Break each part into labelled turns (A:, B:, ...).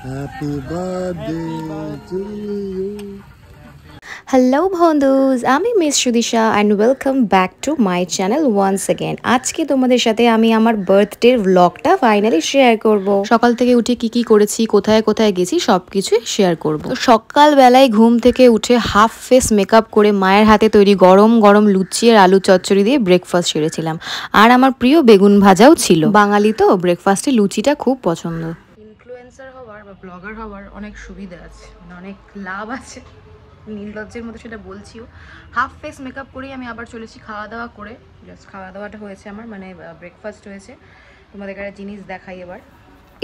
A: Happy birthday to you.
B: Hello বন্ধুস, আমি miss Sudisha and welcome back to my channel once again. আজকে তোমাদের সাথে আমি আমার বার্থডের ভ্লগটা ফাইনালি শেয়ার করব। সকাল থেকে উঠে কি করেছি, কোথায় কোথায় গেছি সব কিছুই শেয়ার করব। তো সকালবেলায় ঘুম থেকে উঠে হাফ ফেস মেকআপ করে মায়ের হাতে তৈরি গরম গরম লুচি আর আলু চচ্চড়ি দিয়ে ব্রেকফাস্ট সেরেছিলাম। আর আমার প্রিয় বেগুন ভাজাও ছিল। বাঙালি তো ব্রেকফাস্টে লুচিটা খুব পছন্দ। ইনফ্লুয়েন্সার হওয়ার বা ব্লগার হওয়ার অনেক সুবিধা আছে, অনেক লাভ আছে। নীলদজ্জের মতো সেটা বলছিও। হাফ ফেস মেকআপ করেই আমি আবার চলেছি খাওয়া দাওয়া করে। জাস্ট খাওয়া দাওয়াটা হয়েছে আমার, মানে ব্রেকফাস্ট হয়েছে। তোমাদের একটা জিনিস দেখাই এবার।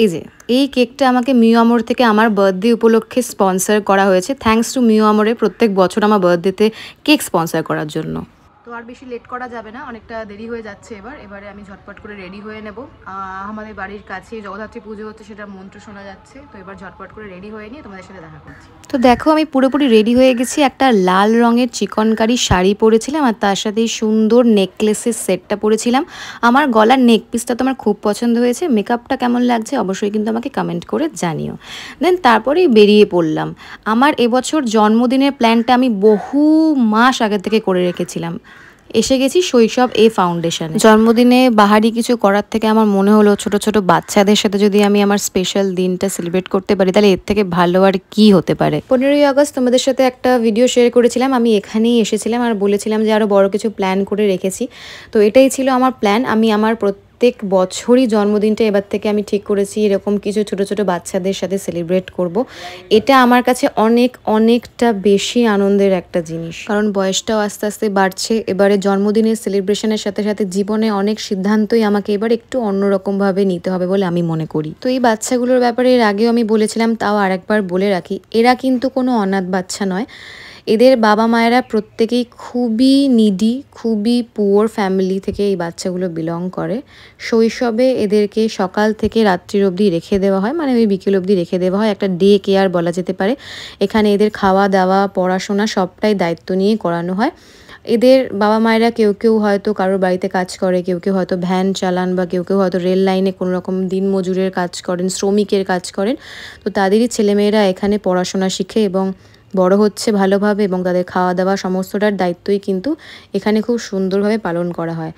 B: এই যে এই কেকটা আমাকে মিও আমোর থেকে আমার বার্থডে উপলক্ষে স্পন্সর করা হয়েছে। থ্যাঙ্কস টু মিও আমোরে প্রত্যেক বছর আমার বার্থডেতে কেক স্পন্সর করার জন্য। তো আর বেশি লেট করা যাবে না, অনেকটা দেরি হয়ে যাচ্ছে এবারে আমি ঝটপট করে রেডি হয়ে নেব। আমাদের বাড়ির কাছে জগদ্ধাত্রী পুজো হচ্ছে, সেটা মন্ত্র শোনা যাচ্ছে। তো এবার ঝটপট করে রেডি হয়ে নিয়ে তোমাদের সাথে দেখা করছি। তো দেখো আমি পুরোপুরি রেডি হয়ে গেছি। একটা লাল রঙের চিকনকারি শাড়ি পরেছিলাম আর তার সাথে সুন্দর নেকলেসের সেটটা পরেছিলাম। আমার গলার নেক পিসটা তো আমার খুব পছন্দ হয়েছে। মেকআপটা কেমন লাগছে অবশ্যই কিন্তু আমাকে কমেন্ট করে জানিও। দেন তারপরেই বেরিয়ে পড়লাম। আমার এবছর জন্মদিনের প্ল্যানটা আমি বহু মাস আগে থেকে করে রেখেছিলাম। এসে গেছি শৈশব এ ফাউন্ডেশনে। জন্মদিনে বাহারি কিছু করার থেকে আমার মনে হলো ছোট ছোট বাচ্চাদের সাথে যদি আমি আমার স্পেশাল দিনটা সেলিব্রেট করতে পারি তাহলে এর থেকে ভালো আর কি হতে পারে। 15ই আগস্ট তোমাদের সাথে একটা ভিডিও শেয়ার করেছিলাম। আমি এখানেই এসেছিলাম আর বলেছিলাম যে আরও বড় কিছু প্ল্যান করে রেখেছি। তো এটাই ছিল আমার প্ল্যান। আমি আমার প্রত্যেক বছরই জন্মদিনটা এবার থেকে আমি ঠিক করেছি এরকম কিছু ছোট ছোট বাচ্চাদের সাথে সেলিব্রেট করব। এটা আমার কাছে অনেকটা বেশি আনন্দের একটা জিনিস, কারণ বয়সটাও আস্তে আস্তে বাড়ছে। এবারে জন্মদিনের সেলিব্রেশনের সাথে সাথে জীবনে অনেক সিদ্ধান্তই আমাকে এবার একটু অন্যরকমভাবে নিতে হবে বলে আমি মনে করি। তো এই বাচ্চাগুলোর ব্যাপারে এর আগেও আমি বলেছিলাম, তাও আরেকবার বলে রাখি, এরা কিন্তু কোনো অনাথ বাচ্চা নয়। এদের বাবা মায়েরা প্রত্যেকেই খুবই নিডি, খুবই পুয়ার ফ্যামিলি থেকে এই বাচ্চাগুলো বিলং করে। শৈশবে এদেরকে সকাল থেকে রাত্রির অবধি রেখে দেওয়া হয়, মানে ওই বিকেল অবধি রেখে দেওয়া হয়। একটা ডে কেয়ার বলা যেতে পারে। এখানে এদের খাওয়া দাওয়া পড়াশোনা সবটাই দায়িত্ব নিয়ে করানো হয়। এদের বাবা মায়েরা কেউ হয়তো কারোর বাড়িতে কাজ করে, কেউ হয়তো ভ্যান চালান, বা কেউ হয়তো রেল লাইনে কোনো রকম দিনমজুরের কাজ করেন, শ্রমিকের কাজ করেন। তো তাদেরই ছেলেমেয়েরা এখানে পড়াশোনা শিখে এবং বড় হচ্ছে ভালোভাবে, এবং তাদের খাওয়া দাওয়া সমস্তটার দায়িত্বই কিন্তু এখানে খুব সুন্দরভাবে পালন করা হয়।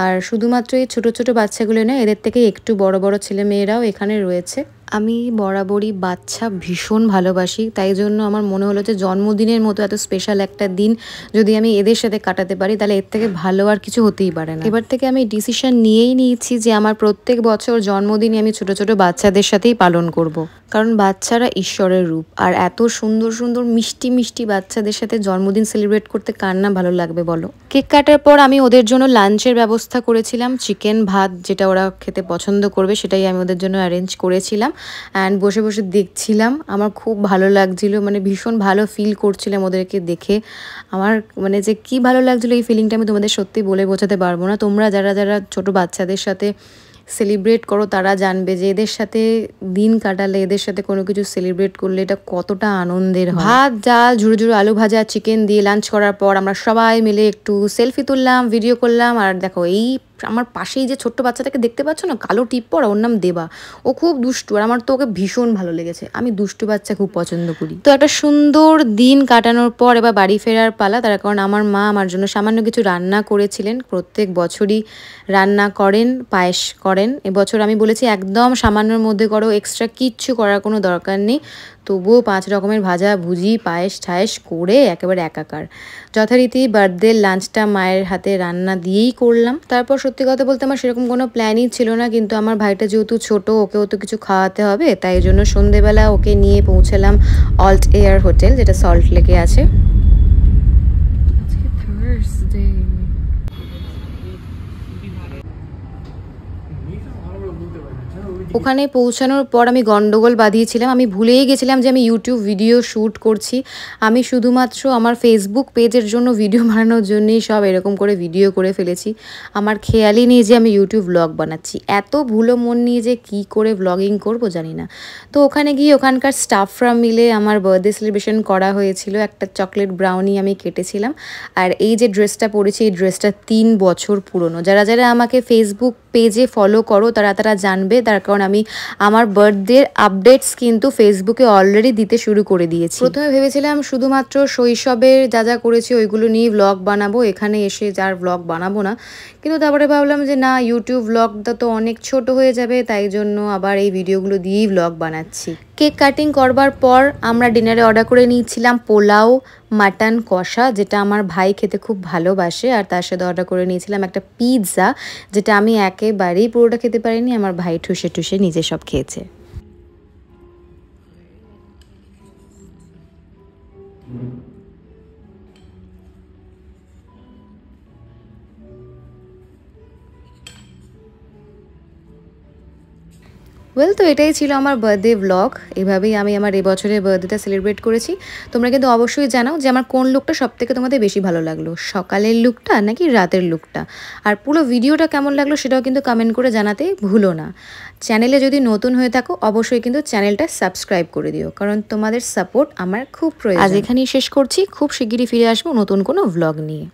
B: আর শুধুমাত্র এই ছোটো ছোটো বাচ্চাগুলো নয়, এদের থেকে একটু বড় ছেলেমেয়েরাও এখানে রয়েছে। আমি বরাবরই বাচ্চা ভীষণ ভালোবাসি, তাই জন্য আমার মনে হলো যে জন্মদিনের মতো এত স্পেশাল একটা দিন যদি আমি এদের সাথে কাটাতে পারি তাহলে এর থেকে ভালো আর কিছু হতেই পারে না। এবার থেকে আমি ডিসিশন নিয়েই নিয়েছি যে আমার প্রত্যেক বছর জন্মদিনে আমি ছোট ছোট বাচ্চাদের সাথেই পালন করব। কারণ বাচ্চারা ঈশ্বরের রূপ, আর এত সুন্দর সুন্দর মিষ্টি বাচ্চাদের সাথে জন্মদিন সেলিব্রেট করতে কার না ভালো লাগবে বলো। কেক কাটার পর আমি ওদের জন্য লাঞ্চের ব্যবস্থা করেছিলাম। চিকেন ভাত, যেটা ওরা খেতে পছন্দ করবে সেটাই আমি ওদের জন্য অ্যারেঞ্জ করেছিলাম। অ্যান্ড বসে বসে দেখছিলাম, আমার খুব ভালো লাগছিল, মানে ভীষণ ভালো ফিল করছিলাম ওদেরকে দেখে। আমার মানে যে কি ভালো লাগছিলো এই ফিলিংটা আমি তোমাদের সত্যি বলে বোঝাতে পারবো না। তোমরা যারা ছোট বাচ্চাদের সাথে সেলিব্রেট করো তারা জানবে যে এদের সাথে দিন কাটালে, এদের সাথে কোনো কিছু সেলিব্রেট করলে এটা কতটা আনন্দের হয়। ভাত, ডাল, ঝুড়ো আলু ভাজা, চিকেন দিয়ে লাঞ্চ করার পর আমরা সবাই মিলে একটু সেলফি তুললাম, ভিডিও করলাম। আর দেখো এই আমার পাশেই যে ছোট্ট বাচ্চাটাকে দেখতে পাচ্ছ না, কালো টিপ পরা, ওর নাম দেবা। ও খুব দুষ্টু, আর আমার তো ওকে ভীষণ ভালো লেগেছে। আমি দুষ্টু বাচ্চা খুব পছন্দ করি। তো একটা সুন্দর দিন কাটানোর পর এবার বাড়ি ফেরার পালা। তার কারণ আমার মা আমার জন্য সামান্য কিছু রান্না করেছিলেন। প্রত্যেক বছরই রান্না করেন, পায়েস করেন। এবছর আমি বলেছি একদম সামান্যর মধ্যে করো, এক্সট্রা কিচ্ছু করার কোনো দরকার নেই। তবুও 5 রকমের ভাজা ভুজি পায়েস ঠায়েস করে একেবারে একাকার। যথারীতি বার্থডে লাঞ্চটা মায়ের হাতে রান্না দিয়েই করলাম। তারপর সত্যি কথা বলতে আমার সেরকম কোনো প্ল্যানই ছিল না, কিন্তু আমার ভাইটা যেহেতু ছোট, ওকেও তো কিছু খাওয়াতে হবে, তাই জন্য সন্ধেবেলা ওকে নিয়ে পৌঁছালাম অল্ট এয়ার হোটেল, যেটা সল্ট লেকে আছে। ওখানে পৌঁছানোর পর আমি গন্ডগোল বাঁধিয়েছিলাম। আমি ভুলেই গেছিলাম যে আমি ইউটিউব ভিডিও শ্যুট করছি। আমি শুধুমাত্র আমার ফেসবুক পেজের জন্য ভিডিও বানানোর জন্যই সব এরকম করে ভিডিও করে ফেলেছি। আমার খেয়ালই নেই যে আমি ইউটিউব ব্লগ বানাচ্ছি। এত ভুলো মন নিয়ে যে কী করে ব্লগিং করব জানি না। তো ওখানে গিয়ে ওখানকার স্টাফরা মিলে আমার বার্থডে সেলিব্রেশন করা হয়েছিল। একটা চকলেট ব্রাউনি আমি কেটেছিলাম। আর এই যে ড্রেসটা পরেছি, এই ড্রেসটা 3 বছর পুরনো। যারা আমাকে ফেসবুক পেজে ফলো করো, তারা জানবে। তার কারণ আমি আমার বার্থডের আপডেটস কিন্তু ফেসবুকে অলরেডি দিতে শুরু করে দিয়েছি। প্রথমে ভেবেছিলাম শুধুমাত্র শৈশবের যা যা করেছি ওইগুলো নিয়ে ব্লগ বানাবো, এখানে এসে যার ব্লগ বানাবো না। কিন্তু তারপরে ভাবলাম যে না, ইউটিউব ব্লগটা তো অনেক ছোট হয়ে যাবে, তাই জন্য আবার এই ভিডিওগুলো দিয়েই ব্লগ বানাচ্ছি। কেক কাটিং করবার পর আমরা ডিনারে অর্ডার করে নিয়েছিলাম পোলাও, মাটন কষা, যেটা আমার ভাই খেতে খুব ভালোবাসে। আর তার সাথে অর্ডার করে নিয়েছিলাম একটা পিৎজা, যেটা আমি একেবারেই পুরোটা খেতে পারিনি, আমার ভাই ঠুসে ঠুসে নিজে সব খেয়েছে। তো এটাই ছিল আমার বার্থডে ব্লগ। এভাবেই আমি আমার এবছরের বার্থডেটা সেলিব্রেট করেছি। তোমরা কিন্তু অবশ্যই জানাও যে আমার কোন লুকটা সবথেকে তোমাদের বেশি ভালো লাগলো, সকালের লুকটা নাকি রাতের লুকটা। আর পুরো ভিডিওটা কেমন লাগলো সেটাও কিন্তু কমেন্ট করে জানাতে ভুলো না। চ্যানেলে যদি নতুন হয়ে থাকো অবশ্যই কিন্তু চ্যানেলটা সাবস্ক্রাইব করে দিও, কারণ তোমাদের সাপোর্ট আমার খুব প্রয়োজন। আজ এখানেই শেষ করছি, খুব শিগগিরই ফিরে আসবো নতুন কোনো ব্লগ নিয়ে।